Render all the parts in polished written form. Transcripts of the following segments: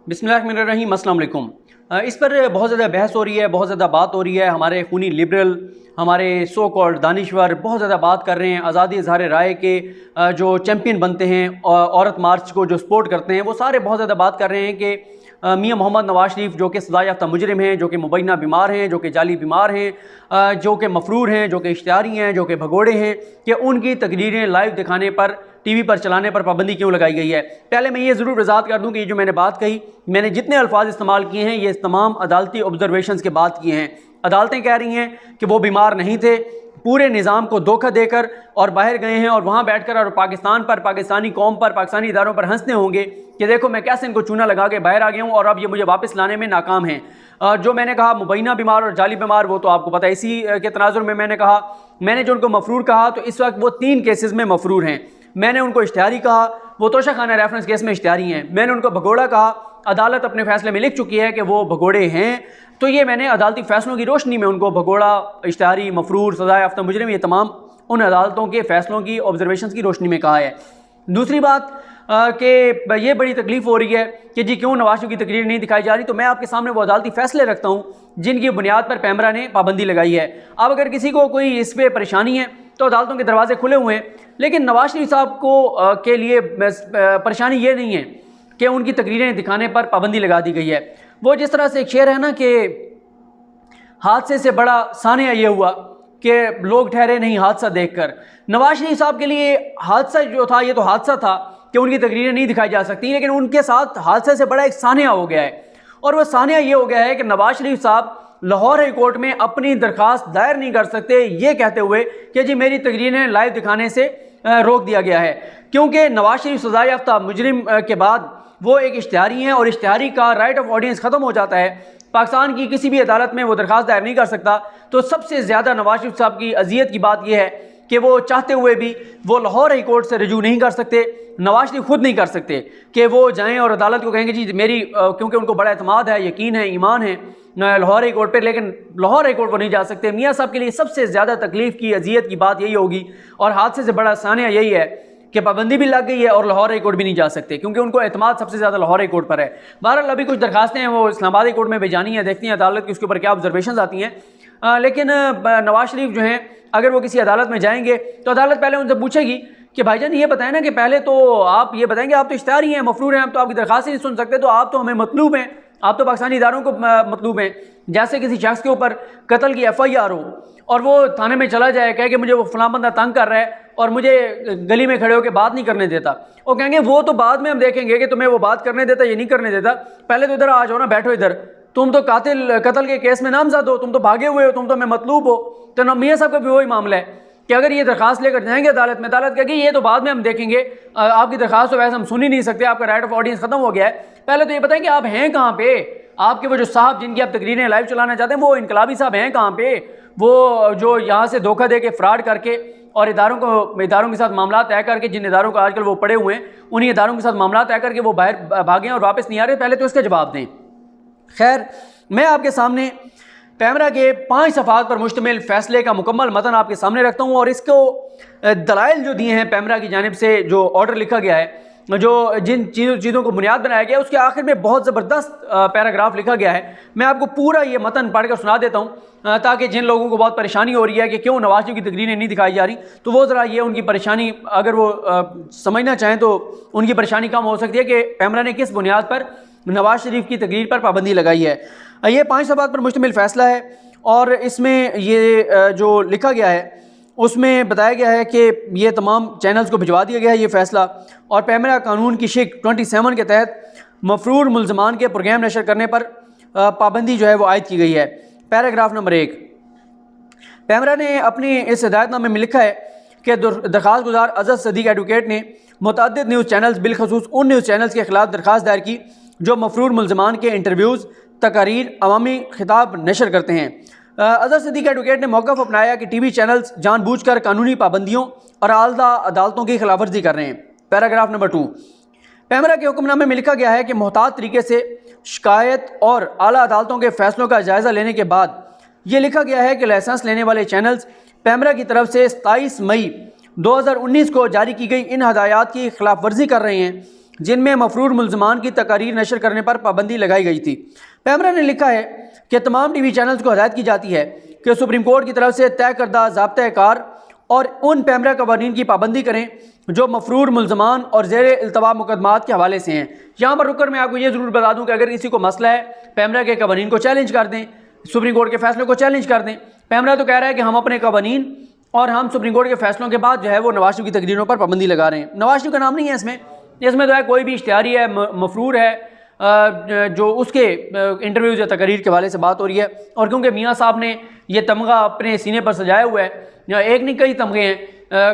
बिस्मिल्लाहिर्रहमानिर्रहीम, अस्सलाम वालेकुम। इस पर बहुत ज़्यादा बहस हो रही है, बहुत ज़्यादा बात हो रही है। हमारे खूनी लिबरल, हमारे सो कॉल्ड दानिश्वर बहुत ज़्यादा बात कर रहे हैं आज़ादी इज़हार राय के जो चैम्पियन बनते हैं और औरत मार्च को जो सपोर्ट करते हैं, वो सारे बहुत ज़्यादा बात कर रहे हैं कि मियां मोहम्मद नवाज शरीफ जो कि सज़ा याफ्ता मुजरिम हैं, जो कि मुबैना बीमार हैं, जो कि जाली बीमार हैं, जो कि मफरूर हैं, जो कि इश्तिहारी हैं, जो कि भगोड़े हैं, कि उनकी तकरीरें लाइव दिखाने पर, टीवी पर चलाने पर पाबंदी क्यों लगाई गई है। पहले मैं ये ज़रूर वज़ाहत कर दूं कि ये जो मैंने बात कही, मैंने जितने अल्फाज इस्तेमाल किए हैं ये तमाम अदालती ऑब्जर्वेशंस के बाद किए हैं। अदालतें कह रही हैं कि वो बीमार नहीं थे, पूरे निज़ाम को धोखा देकर और बाहर गए हैं और वहाँ बैठकर और पाकिस्तान पर, पाकिस्तानी कौम पर, पाकिस्तानी इदारों पर हंसते होंगे कि देखो मैं कैसे इनको चूना लगा के बाहर आ गया हूँ और अब ये मुझे वापस लाने में नाकाम हैं। जो मैंने कहा मुबैना बीमार और जाली बीमार, वो तो आपको पता है। इसी के तनाजुर में मैंने कहा, मैंने जो उनको मफरूर कहा तो इस वक्त वो 3 केसेस में मफरूर हैं। मैंने उनको इश्तिहारी कहा, वो तोशा खाना रेफरेंस केस में इश्तिहारी हैं। मैंने उनको भगोड़ा कहा, अदालत अपने फैसले में लिख चुकी है कि वो भगोड़े हैं, तो ये मैंने अदालती फैसलों की रोशनी में उनको भगोड़ा, इश्तिहारी, मफरूर, सज़ा याफ्ता मुजरिम, ये तमाम उन अदालतों के फैसलों की ऑब्जर्वेशन की रोशनी में कहा है। दूसरी बात कि ये बड़ी तकलीफ़ हो रही है कि जी क्यों नवाज शरीफ की तकरीर नहीं दिखाई जा रही, तो मैं आपके सामने वो अदालती फैसले रखता हूँ जिनकी बुनियाद पर पैमरा ने पाबंदी लगाई है। अब अगर किसी को कोई इस पर परेशानी है तो अदालतों के दरवाजे खुले हुए हैं, लेकिन नवाज शरीफ साहब को के लिए परेशानी ये नहीं है कि उनकी तकरीरें दिखाने पर पाबंदी लगा दी गई है। वो जिस तरह से एक शेर है ना कि हादसे से बड़ा सानिया ये हुआ कि लोग ठहरे नहीं हादसा देखकर। नवाज शरीफ साहब के लिए हादसा जो था ये तो हादसा था कि उनकी तकरीरें नहीं दिखाई जा सकती, लेकिन उनके साथ हादसे से बड़ा एक सानिया हो गया है। और वह सानिया ये हो गया है कि नवाज शरीफ साहब लाहौर हाई कोर्ट में अपनी दरख्वास्त दायर नहीं कर सकते ये कहते हुए कि जी मेरी तकरीरें लाइव दिखाने से रोक दिया गया है, क्योंकि नवाज शरीफ सज़ा याफ्ता मुजरिम के बाद वो एक इश्तिहारी हैं और इश्तिहारी का राइट ऑफ ऑडियंस ख़त्म हो जाता है। पाकिस्तान की किसी भी अदालत में वो दरख्वास्त दायर नहीं कर सकता। तो सबसे ज़्यादा नवाज शरीफ साहब की अजियत की बात यह है कि वो चाहते हुए भी वो लाहौर हाई कोर्ट से रजू नहीं कर सकते। नवाज शरीफ खुद नहीं कर सकते कि वो जाएं और अदालत को कहेंगे जी मेरी, क्योंकि उनको बड़ा एतमाद है, यकीन है, ईमान है लाहौर हाई कोर्ट पर, लेकिन लाहौर हाई कोर्ट को नहीं जा सकते। मियाँ साहब के लिए सबसे ज़्यादा तकलीफ़ की, अजियत की बात यही होगी और हादसे से बड़ा सानिया यही है कि पाबंदी भी लग गई है और लाहौर हाई कोर्ट भी नहीं जा सकते, क्योंकि उनको एतमाद सबसे ज़्यादा लाहौर हाई कोर्ट पर है। बहरहाल अभी कुछ दरखास्तें हैं वो इस्लामाबाद हाई कोर्ट में भेजानी है, देखती हैं अदालत की उसके ऊपर क्या ऑब्जर्वेशन आती हैं। लेकिन नवाज शरीफ जो हैं अगर वो किसी अदालत में जाएंगे तो अदालत पहले उनसे पूछेगी कि भाईजान ये बताएं ना कि पहले तो आप ये बताएंगे, आप तो इश्तिहारी हैं, मफरूर हैं, आप तो आपकी दरखास्त ही नहीं सुन सकते, तो आप तो हमें मतलूब हैं, आप तो पाकिस्तानी इदारों को मतलूब हैं। जैसे किसी शख्स के ऊपर कत्ल की FIR हो और वो थाने में चला जाए, कहे कि मुझे वो फलां बंदा तंग कर रहा है और मुझे गली में खड़े होकर बात नहीं करने देता, वो कहेंगे वो तो बाद में हम देखेंगे कि तुम्हें वो बात करने देता ये नहीं करने देता, पहले तो इधर आ जाओ ना, बैठो इधर, तुम तो कत्ल के केस में नामजद हो, तुम तो भागे हुए हो, तुम तो हमें मतलूब हो। तो मियाँ साहब का भी वही मामला है कि अगर ये दरखास्त लेकर जाएंगे अदालत में, अदालत कहेगी ये तो बाद में हम देखेंगे, आपकी दरखास्त तो वैसे हम सुन ही नहीं सकते, आपका राइट ऑफ ऑडियंस खत्म हो गया है, पहले तो ये बताएं कि आप हैं कहाँ पे, आपके वो जो साहब जिनकी आप तकरीरें लाइव चलाना चाहते हैं वो इनकलाबी साहब हैं कहाँ पे, वो जो यहाँ से धोखा दे के फ्रॉड करके और इदारों के साथ मामला तय करके, जिन इदारों को आजकल वो पड़े हुए हैं उन्हीं इदारों के साथ मामला तय करके वो बाहर भागें और वापस नहीं आ रहे, पहले तो इसका जवाब दें। खैर, मैं आपके सामने पैमरा के 5 सफ़हात पर मुश्तमिल फ़ैसले का मुकम्मल मतन आपके सामने रखता हूँ और इसको दलाइल जो दिए हैं पैमरा की जानिब से, जो ऑर्डर लिखा गया है, जो जिन चीज़ों को बुनियाद बनाया गया है, उसके आखिर में बहुत ज़बरदस्त पैराग्राफ लिखा गया है। मैं आपको पूरा ये मतन पढ़ कर सुना देता हूँ ताकि जिन लोगों को बहुत परेशानी हो रही है कि क्यों नवाज शरीफ की तकरीरें नहीं दिखाई जा रही, तो वो ज़रा ये उनकी परेशानी अगर वो समझना चाहें तो उनकी परेशानी कम हो सकती है कि पैमरा ने किस बुनियाद पर नवाज शरीफ की तकरीर पर पाबंदी लगाई है। ये 5 सफ़हात पर मुश्तमिल फ़ैसला है और इसमें ये जो लिखा गया है उसमें बताया गया है कि ये तमाम चैनल्स को भिजवा दिया गया है ये फ़ैसला, और पैमरा कानून की शिक 27 के तहत मफरूर मुल्ज़मान के प्रोग्राम नशर करने पर पाबंदी जो है वो आयद की गई है। पैराग्राफ नंबर 1, पैमरा ने अपनी इस हिदायतनामे में लिखा है कि दरख्वास्त गुजार अज़द सदीक एडवोकेट ने मुतअद्दिद न्यूज़ चैनल्स, बिलखसूस उन न्यूज़ चैनल्स के खिलाफ दरख्वास्त दायर की जो मफरूर मुल्ज़मान के इंटरव्यूज़, तकारीर, अवामी खिताब नशर करते हैं। अज़द सदीक एडवोकेट ने मौक़िफ़ अपनाया कि TV चैनल्स जानबूझकर कानूनी पाबंदियों और आला अदालतों की खिलाफवर्जी कर रहे हैं। पैराग्राफ नंबर 2, पैमरा के हुक्मनामे में लिखा गया है कि मोहतात तरीके से शिकायत और आला अदालतों के फैसलों का जायज़ा लेने के बाद ये लिखा गया है कि लाइसेंस लेने वाले चैनल्स पैमरा की तरफ से 27 मई 2019 को जारी की गई इन हदायत की खिलाफ वर्जी कर रहे हैं। जिनमें मफरूर मुल्ज़मान की तकारीर नशर करने पर पाबंदी लगाई गई थी। पैमरा ने लिखा है कि तमाम टीवी चैनल्स को हदायत की जाती है कि सुप्रीम कोर्ट की तरफ से तय करदा ज़ाब्ता कार और उन पैमरा कवानीन की पाबंदी करें जो मफरूर मुल्ज़मान और ज़ेर इल्तवा मुकदमात के हवाले से हैं। यहाँ पर रुककर मैं आपको ये ज़रूर बता दूँ कि अगर किसी को मसला है, पैमरा के कवानीन को चैलेंज कर दें, सुप्रीम कोर्ट के फैसले को चैलेंज कर दें। पैमरा तो कह रहा है कि हम अपने कवानीन और हम सुप्रीम कोर्ट के फैसलों के बाद जो है वो नवाज शरीफ की तकरीरों पर पाबंदी लगा रहे हैं। नवाज शरीफ का नाम नहीं है इसमें तो है कोई भी इश्तिहारी है, मफरूर है जो उसके इंटरव्यूज़ या तकरीर के हवाले से बात हो रही है। और क्योंकि मियाँ साहब ने ये तमगा अपने सीने पर सजाया हुआ है, एक नहीं कई तमगे हैं,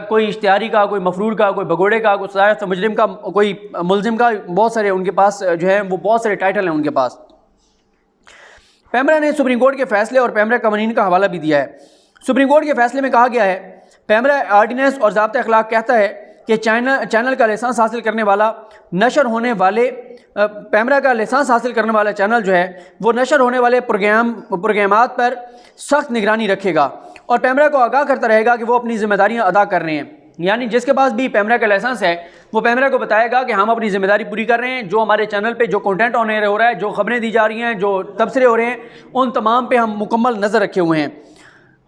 कोई इश्तिहारी का, कोई मफरूर का, कोई भगोड़े का, कोई सजायत मुजरिम का, कोई मुलजिम का, बहुत सारे उनके पास जो है वो बहुत सारे टाइटल हैं उनके पास। पैमरा ने सुप्रीम कोर्ट के फैसले और पैमरा कवानीन का हवाला भी दिया है। सुप्रीम कोर्ट के फैसले में कहा गया है, पैमरा आर्डिनेंस और ज़ाब्ता अखलाक कहता है कि चैनल का लाइसेंस हासिल करने वाला नशर होने वाले पैमरा का लाइसेंस हासिल करने वाला चैनल जो है वो नशर होने वाले प्रोग्रामात पर सख्त निगरानी रखेगा और पैमरा को आगाह करता रहेगा कि वो अपनी जिम्मेदारियां अदा कर रहे हैं। यानी जिसके पास भी पैमरा का लाइसेंस है वो पैमरा को बताएगा कि हम अपनी जिम्मेदारी पूरी कर रहे हैं, जो हमारे चैनल पे जो कंटेंट ऑन एयर हो रहा है, जो खबरें दी जा रही हैं, जो तबसरे हो रहे हैं, उन तमाम पे हम मुकम्मल नज़र रखे हुए हैं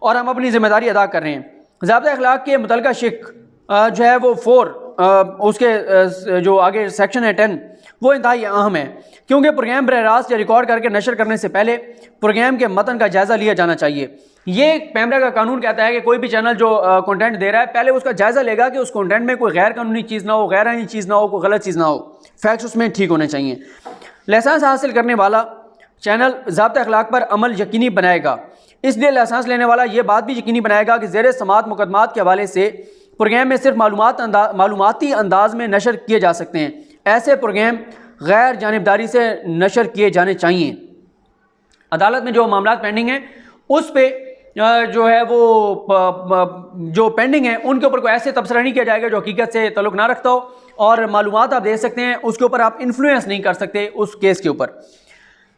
और हम अपनी जिम्मेदारी अदा कर रहे हैं। ज़ाब्ता अखलाक के मुतल्लिक़ा शिक जो है वो 4 उसके जो आगे सेक्शन है 10 वो इंतहाई अहम है, क्योंकि प्रोग्राम बरह रास्त या रिकॉर्ड करके नशर करने से पहले प्रोग्राम के मतन का जायज़ा लिया जाना चाहिए। ये पैमरा का कानून कहता है कि कोई भी चैनल जो कंटेंट दे रहा है पहले उसका जायज़ा लेगा कि उस कंटेंट में कोई गैर कानूनी चीज़ ना हो, गैर आईनी चीज़ ना हो, कोई गलत चीज़ ना हो, फैक्ट्स उसमें ठीक होने चाहिए। लाइसेंस हासिल करने वाला चैनल ज़ाब्ता अखलाक पर अमल यकीनी बनाएगा, इसलिए लाइसेंस लेने वाला ये बात भी यकीनी बनाएगा कि ज़ेर समात मुकदमात के हवाले से प्रोग्राम में सिर्फ मालूमाती अंदाज में नशर किए जा सकते हैं। ऐसे प्रोग्राम गैर जानिबदारी से नशर किए जाने चाहिए। अदालत में जो मामला पेंडिंग हैं उस पर जो है वो जो पेंडिंग है उनके ऊपर कोई ऐसे तबसरा नहीं किया जाएगा जो हकीकत से ताल्लुक़ ना रखता हो, और मालूमात आप दे सकते हैं, उसके ऊपर आप इन्फ्लुएंस नहीं कर सकते उस केस के ऊपर।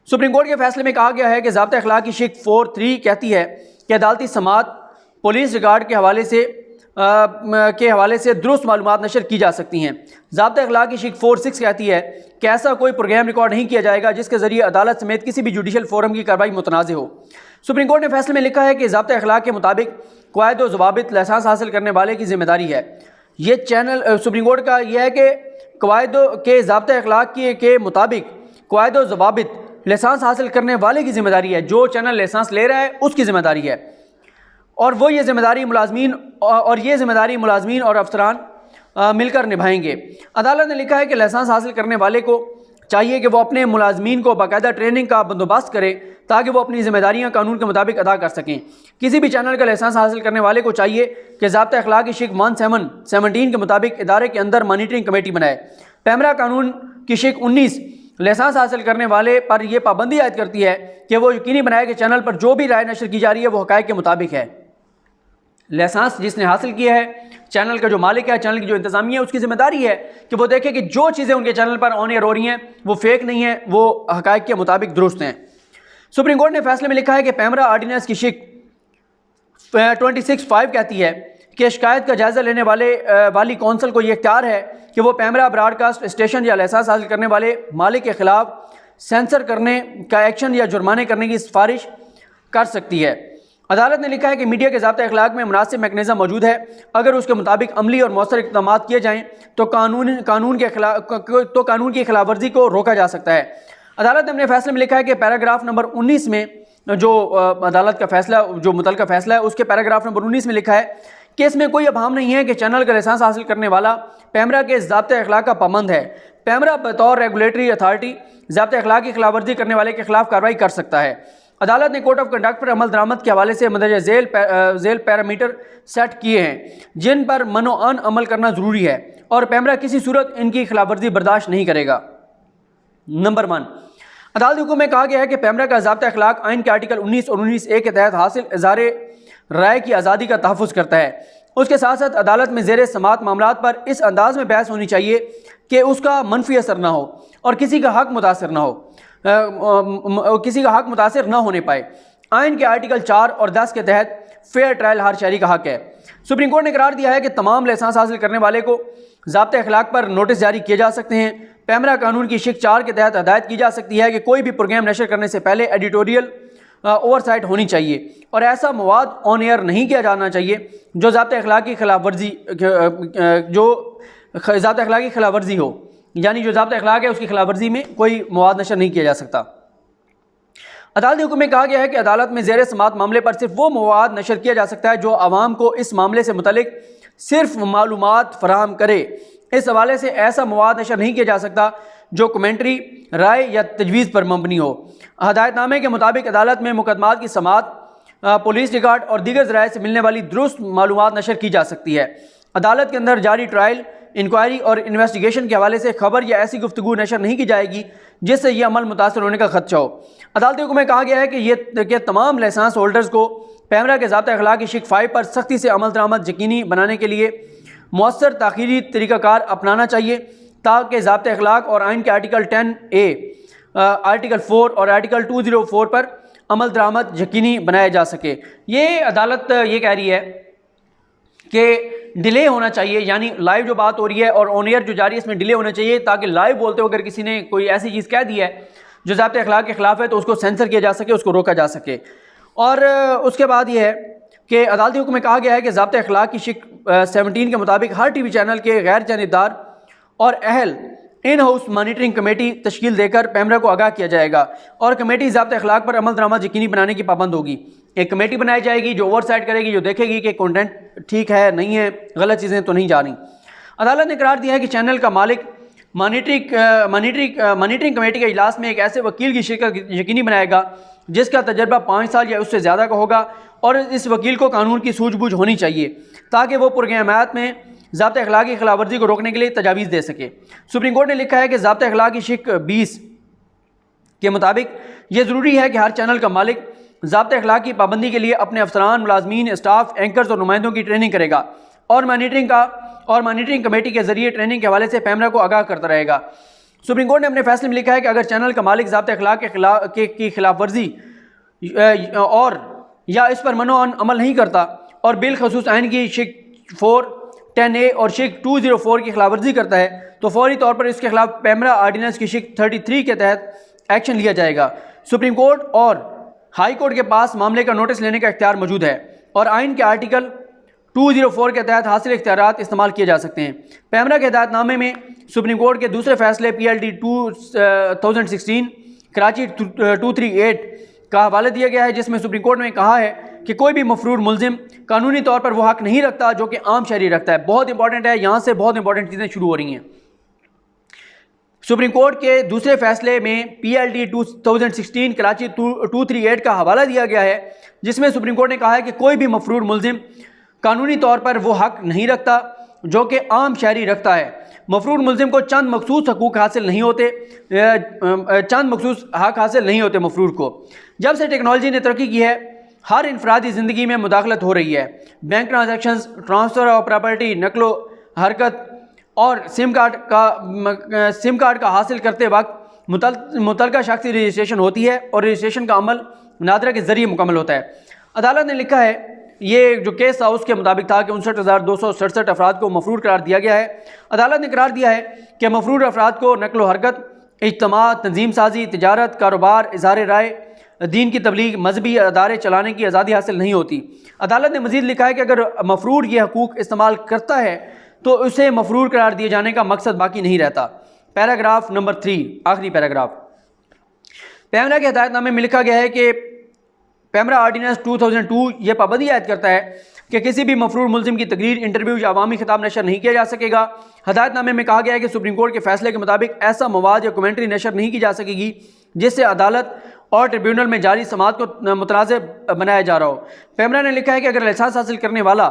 सुप्रीम कोर्ट के फैसले में कहा गया है कि ज़ाब्ता अखलाक की शिक 4.3 कहती है कि अदालती समात पुलिस रिकॉर्ड के हवाले से दुरुस्त मालूमात नशर की जा सकती हैं। ज़ाब्ता अखलाक की शिक 4.6 कहती है कि ऐसा कोई प्रोग्राम रिकॉर्ड नहीं किया जाएगा जिसके ज़रिए अदालत समेत किसी भी जुडिशल फोरम की कार्रवाई मुतनाज़ हो। सुप्रीम कोर्ट ने फैसले में लिखा है कि ज़ाब्ता अखलाक के मुताबिक क़वायद व ज़वाबित लाइसेंस हासिल करने वाले की जिम्मेदारी है। ये चैनल सुप्रीम कोर्ट का यह है कि क़वायद के ज़ाब्ता अखलाक के मुताबिक क़वायद व ज़वाबित लाइसेंस हासिल करने वाले की जिम्मेदारी है, जो चैनल लाइसेंस ले रहा है उसकी जिम्मेदारी है, और वो ये जिम्मेदारी मुलाजमीन और अफसरान मिलकर निभाएंगे। अदालत ने लिखा है कि लाइसेंस हासिल करने वाले को चाहिए कि वो अपने मुलाजमीन को बाकायदा ट्रेनिंग का बंदोबस्त करे ताकि वो अपनी जिम्मेदारियां कानून के मुताबिक अदा कर सकें। किसी भी चैनल का लाइसेंस हासिल करने वाले को चाहिए कि ज़ाब्ता अखलाक की शिक 17 के मुताबिक इदारे के अंदर मॉनिटरिंग कमेटी बनाए। पैमरा कानून की शिक 19 लाइसेंस हासिल करने वाले पर यह पाबंदी आयद करती है कि वो यकीनी बनाए कि चैनल पर जो भी राय नशर की जा रही है वो हक़ाइक़ के मुताबिक है। लाइसेंस जिसने हासिल किया है, चैनल का जो मालिक है, चैनल की जो इंतज़ामिया है, उसकी जिम्मेदारी है कि वो देखे कि जो चीज़ें उनके चैनल पर ऑन एयर हो रही हैं वो फेक नहीं है, वो हक़ाइक़ के मुताबिक दुरुस्त हैं। सुप्रीम कोर्ट ने फैसले में लिखा है कि पैमरा आर्डिनेंस की शिक 26(5) कहती है कि शिकायत का जायज़ा लेने वाली कौंसल को यह इख्तियार है कि वो पैमरा ब्रॉडकास्ट स्टेशन या लाइसेंस हासिल करने वाले मालिक के खिलाफ सेंसर करने का एक्शन या जुर्माने करने की सिफारिश कर सकती है। अदालत ने लिखा है कि मीडिया के ज़ाब्ता अखलाक में मुनासिब मैकेनिज़्म मौजूद है, अगर उसके मुताबिक अमली और मौसर इक़दाम किए जाएँ तो कानून की खिलाफ वर्जी को रोका जा सकता है। अदालत ने अपने फैसले में लिखा है कि पैराग्राफ नंबर 19 में जो अदालत का फैसला जो मुतल्लिक़ा फैसला है उसके पैराग्राफ नंबर 19 में लिखा है कि इसमें कोई अभाम नहीं है कि चैनल का लाइसेंस हासिल करने वाला पैमरा के ज़ाब्ता अखलाक का पाबंद है। पैमरा बतौर रेगुलेटरी अथॉरिटी ज़ाब्ता अखलाक की खिलाफ वर्जी करने वाले के खिलाफ कार्रवाई कर सकता है। अदालत ने कोड ऑफ कंडक्ट पर अमल दरामद के हवाले से मदरजा झेल पैरामीटर सेट किए हैं जिन पर मनोअन अमल करना ज़रूरी है और पैमरा किसी सूरत इनकी खिलाफ वर्जी बर्दाश्त नहीं करेगा। नंबर 1, अदालती हुक्म में कहा गया है कि पैमरा का ज़ाब्ता अखलाक आइन के आर्टिकल 19 और 19(a) के तहत हासिल इज़हारे राय की आज़ादी का तहफ़्फ़ुज़ करता है। उसके साथ साथ अदालत में ज़ेर समात मामलात पर इस अंदाज में बहस होनी चाहिए कि उसका मनफी असर ना हो और किसी का हक़ मुतासर ना हो, किसी का हक़ मुतासर ना होने पाए। आइन के आर्टिकल 4 और 10 के तहत फेयर ट्रायल हर शहरी का हक़ है। सुप्रीम कोर्ट ने करार दिया है कि तमाम लाइसेंस हासिल करने वाले को ज़ाब्ते अखलाक पर नोटिस जारी किए जा सकते हैं। पैमरा कानून की शिक 4 के तहत हदायत की जा सकती है कि कोई भी प्रोग्राम नशर करने से पहले एडिटोरियल ओवरसाइट होनी चाहिए और ऐसा मवाद ऑन एयर नहीं किया जाना चाहिए जो ज़ाब्ते अखलाक की खिलाफ वर्जी हो, यानी जो ज़ाब्ते अखलाक है उसकी खिलाफ वर्जी में कोई मवाद नशर नहीं किया जा सकता। अदालती हुक्म में कहा गया है कि अदालत में ज़ेर समात मामले पर सिर्फ वो मवाद नशर किया जा सकता है जो आवाम को इस मामले से मुतलिक सिर्फ मालूमात फराहम करे। इस हवाले से ऐसा मवाद नशर नहीं किया जा सकता जो कमेंट्री, राय या तजवीज़ पर मबनी हो। हदायतनामे के मुताबिक अदालत में मुकदमात की समात, पुलिस रिकॉर्ड और दीगर ज़राए से मिलने वाली दुरुस्त मालूमात नशर की जा सकती है। अदालत के अंदर जारी ट्रायल, इंक्वायरी और इन्वेस्टिगेशन के हवाले से खबर या ऐसी गुफ्तगू नशर नहीं की जाएगी जिससे यह अमल मुतासर होने का खदशा हो। अदालती हुक्म में कहा गया है कि तमाम लाइसेंस होल्डर्स को पैमरा के ज़ाब्ते अखलाक की शिक 5 पर सख्ती से अमल दरामद यकीनी बनाने के लिए मौसर ताख़ीरी तरीक़ाकार अपनाना चाहिए ताकि ज़ाब्ते अखलाक और आइन के आर्टिकल 10A, आर्टिकल 4 और आर्टिकल 204 पर अमल दरामद यकीनी बनाया जा सके। ये अदालत ये कह रही है कि डिले होना चाहिए, यानी लाइव जो बात हो रही है और ऑन एयर जो जारी है इसमें डिले होना चाहिए ताकि लाइव बोलते हो अगर किसी ने कोई ऐसी चीज़ कह दी है जो ज़ाब्ते अखलाक के ख़िलाफ़ है तो उसको सेंसर किया जा सके, उसको रोका जा सके। और उसके बाद ये है कि अदालती हुक्म में कहा गया है कि ज़ाब्ते अखलाक की शिक 17 के मुताबिक हर TV चैनल के गैर जानिबदार और अहल इन हाउस मॉनिटरिंग कमेटी तश्कील देकर पैमरा को आगाह किया जाएगा और कमेटी ज़ाब्ते अखलाक पर अमल दरामद यकीनी बनाने की पाबंद होगी। एक कमेटी बनाई जाएगी जो ओवरसाइट करेगी, जो देखेगी कि कंटेंट ठीक है, नहीं है, गलत चीज़ें तो नहीं जा रही। अदालत ने करार दिया है कि चैनल का मालिक मॉनिटरिंग कमेटी के इजलास में एक ऐसे वकील की शिरकत यकीनी बनाएगा जिसका तजर्बा 5 साल या उससे ज़्यादा का होगा और इस वकील को कानून की सूझबूझ होनी चाहिए ताकि वो प्रोग्रामात में ज़ाब्ते अखलाक की खिलाफवर्जी को रोकने के लिए तजावीज़ दे सके। सुप्रीम कोर्ट ने लिखा है कि ज़ाब्ते अखलाक की शिक 20 के मुताबिक ये ज़रूरी है कि हर चैनल का मालिक ज़ाब्ते अखलाक की पाबंदी के लिए अपने अफसरान, मुलाजमीन, स्टाफ, एंकर्स और नुमाइंदों की ट्रेनिंग करेगा और मॉनिटरिंग कमेटी के जरिए ट्रेनिंग के हवाले से पैमरा को आगाह करता रहेगा। सुप्रीम कोर्ट ने अपने फैसले में लिखा है कि अगर चैनल का मालिक ज़ाब्ते अखलाक की खिलाफ वर्जी और या इस पर मनोअन अमल नहीं करता और बिलखसूस आइन की शिक 4, 10A और शिक 204 की खिलाफ वर्जी करता है तो फौरी तौर पर इसके खिलाफ पैमरा आर्डीनेंस की शिक 33 के तहत एक्शन लिया जाएगा। सुप्रीम कोर्ट और हाई कोर्ट के पास मामले का नोटिस लेने का इख्तियार मौजूद है और आइन के आर्टिकल 204 के तहत हासिल इख्तियारात इस्तेमाल किए जा सकते हैं। पैमरा के हिदायतनामे में सुप्रीम कोर्ट के दूसरे फैसले PLD 2016 कराची 238 का हवाला दिया गया है जिसमें सुप्रीम कोर्ट ने कहा है कि कोई भी मफरूर मुल्जिम कानूनी तौर पर वो हक नहीं रखता जो कि आम शहरी रखता है। बहुत इंपॉर्टेंट है, यहाँ से बहुत इंपॉर्टेंट चीज़ें शुरू हो रही हैं। सुप्रीम कोर्ट के दूसरे फैसले में PLD 2016 कराची 238 का हवाला दिया गया है जिसमें सुप्रीम कोर्ट ने कहा है कि कोई भी मफरूर मुल्जिम कानूनी तौर पर वो हक नहीं रखता जो कि आम शहरी रखता है। मफरूर मुल्जिम को चंद मखसूस हकूक़ हासिल नहीं होते, मफरूर को। जब से टेक्नोलॉजी ने तरक्की की है हर इंफरादी ज़िंदगी में मुदाखलत हो रही है। Bank transactions, transfer of property, नकलो हरकत और सिम कार्ड का हासिल करते वक्त मुतलका शख्सी रजिस्ट्रेशन होती है और रजिस्ट्रेशन का अमल नादरा के ज़रिए मुकम्मल होता है। अदालत ने लिखा है, ये जो केस था उसके मुताबिक था कि 59,267 अफराद को मफरूर करार दिया गया है। अदालत ने करार दिया है कि मफरूर अफराद को नकलो हरकत, इज्तिमा, तंजीम साजी, तिजारत, कारोबार, इज़हार राय, दीन की तबलीग, मजहबी अदारे चलाने की आज़ादी हासिल नहीं होती। अदालत ने मज़ीद लिखा है कि अगर मफरूर ये हकूक़ इस्तेमाल करता है तो उसे मफरूर करार दिए जाने का मकसद बाकी नहीं रहता। पैराग्राफ नंबर 3, आखिरी पैराग्राफ। पैमरा के हिदायतनामे में लिखा गया है कि पैमरा आर्डीनेंस 2002 ये पाबंदी आयद करता है कि किसी भी मफरूर मुल्जिम की तकरीर, इंटरव्यू या अवामी खिताब नशर नहीं किया जा सकेगा। हिदायतनामे में कहा गया है कि सुप्रीम कोर्ट के फैसले के मुताबिक ऐसा मवाद या कमेंट्री नशर नहीं की जा सकेगी जिससे अदालत और ट्रिब्यूनल में जारी समात को मुतनाज़ बनाया जा रहा हो। पैमरा ने लिखा है कि अगर लाइसेंस हासिल करने वाला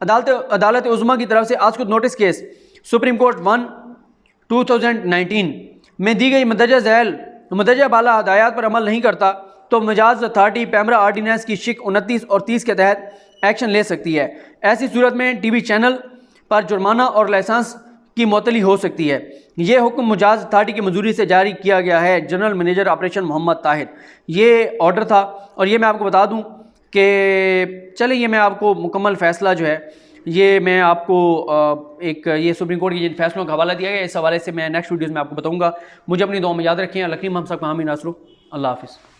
अदालत उज़्मा की तरफ से आज खुद नोटिस केस सुप्रीम कोर्ट 1/2019 में दी गई मदरजा बाला हदायत पर अमल नहीं करता तो मजाज अथॉरिटी पैमरा आर्डीनेंस की शिक 29 और 30 के तहत एक्शन ले सकती है। ऐसी सूरत में TV चैनल पर जुर्माना और लाइसेंस की मुअत्तली हो सकती है। ये हुक्म मुजाज अथॉरिटी की मंजूरी से जारी किया गया है। General manager operation Mohammad Tahir, ये ऑर्डर था। और ये मैं आपको बता दूं कि चले ये मैं आपको मुकम्मल फ़ैसला जो है ये मैं आपको एक ये सुप्रीम कोर्ट के जिन फैसलों का हवाला दिया गया, इस हवाले से मैं नेक्स्ट वीडियोज़ में आपको बताऊँगा। मुझे अपनी दुआ में याद रखें। लकीम हम सब हामी नासरू। अल्लाह हाफ़िज़।